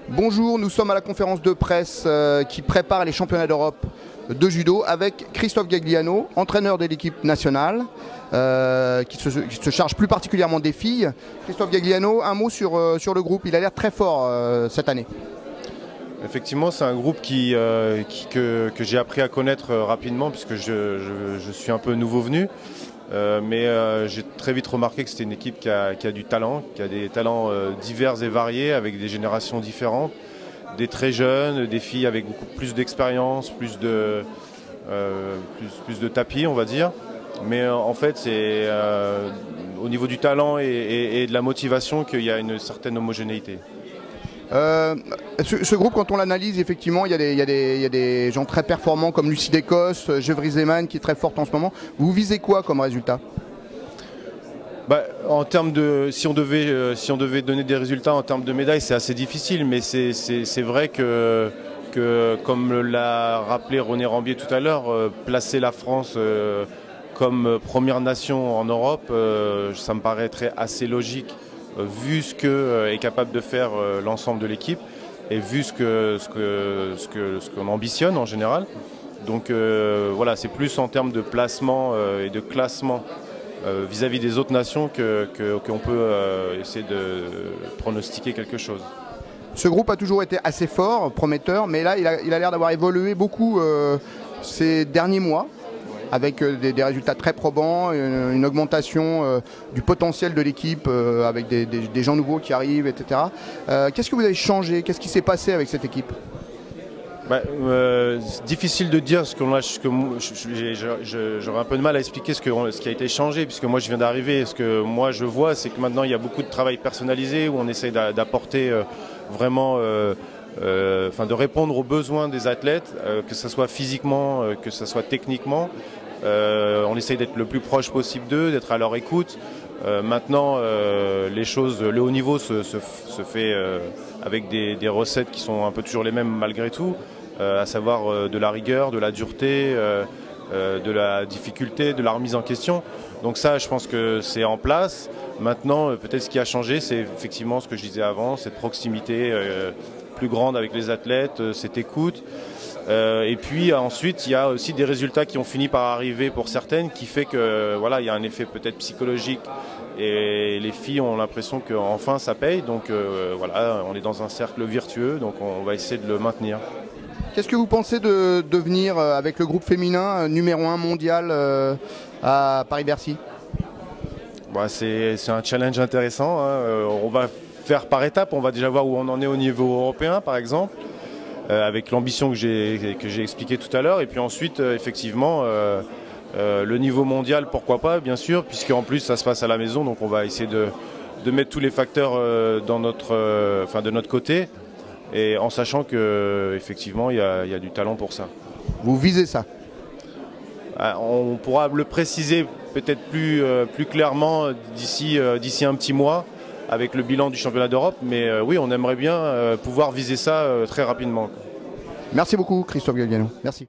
Bonjour, nous sommes à la conférence de presse qui prépare les championnats d'Europe de judo avec Christophe Gagliano, entraîneur de l'équipe nationale, qui se charge plus particulièrement des filles. Christophe Gagliano, un mot sur le groupe, il a l'air très fort cette année. Effectivement, c'est un groupe que j'ai appris à connaître rapidement puisque je suis un peu nouveau venu. Mais j'ai très vite remarqué que c'était une équipe qui a du talent, qui a des talents divers et variés avec des générations différentes, des très jeunes, des filles avec beaucoup plus d'expérience, plus de tapis on va dire. Mais en fait c'est au niveau du talent et de la motivation qu'il y a une certaine homogénéité. Ce groupe, quand on l'analyse, effectivement, il y a des gens très performants comme Lucie d'Écosse, Gevry Zeman qui est très forte en ce moment. Vous visez quoi comme résultat? En termes de, si on devait donner des résultats en termes de médailles, c'est assez difficile, mais c'est vrai que comme l'a rappelé René Rambier tout à l'heure, placer la France comme première nation en Europe, ça me paraîtrait assez logique. Vu ce que est capable de faire l'ensemble de l'équipe et vu ce qu'on ambitionne en général. Donc voilà, c'est plus en termes de placement et de classement vis-à-vis des autres nations qu'on peut essayer de pronostiquer quelque chose. Ce groupe a toujours été assez fort, prometteur, mais là il a l'air d'avoir évolué beaucoup ces derniers mois, avec des résultats très probants, une augmentation du potentiel de l'équipe avec des gens nouveaux qui arrivent, etc. Qu'est-ce que vous avez changé? Qu'est-ce qui s'est passé avec cette équipe? C'est difficile de dire, j'aurais un peu de mal à expliquer ce qui a été changé, puisque moi je viens d'arriver. Ce que moi je vois, c'est que maintenant il y a beaucoup de travail personnalisé, où on essaye d'apporter vraiment... de répondre aux besoins des athlètes, que ce soit physiquement, que ce soit techniquement. On essaye d'être le plus proche possible d'eux, d'être à leur écoute. Maintenant, le haut niveau se fait avec des recettes qui sont un peu toujours les mêmes malgré tout, à savoir de la rigueur, de la dureté, de la difficulté, de la remise en question. Donc ça, je pense que c'est en place. Maintenant, peut-être ce qui a changé, c'est effectivement ce que je disais avant, cette proximité plus grande avec les athlètes, cette écoute. Et puis ensuite, il y a aussi des résultats qui ont fini par arriver pour certaines, qui fait que voilà, il y a un effet peut-être psychologique et les filles ont l'impression qu'enfin ça paye. Donc voilà, on est dans un cercle vertueux, donc on va essayer de le maintenir. Qu'est-ce que vous pensez de devenir avec le groupe féminin numéro 1 mondial à Paris-Bercy? C'est un challenge intéressant, hein. On va faire par étapes, on va déjà voir où on en est au niveau européen par exemple, avec l'ambition que j'ai expliqué tout à l'heure, et puis ensuite effectivement le niveau mondial, pourquoi pas, bien sûr, puisque en plus ça se passe à la maison, donc on va essayer de mettre tous les facteurs de notre côté, et en sachant que effectivement il y a du talent pour ça. Vous visez ça? On pourra le préciser peut-être plus clairement d'ici un petit mois, avec le bilan du championnat d'Europe, mais oui, on aimerait bien pouvoir viser ça très rapidement. Merci beaucoup Christophe Gagliano. Merci.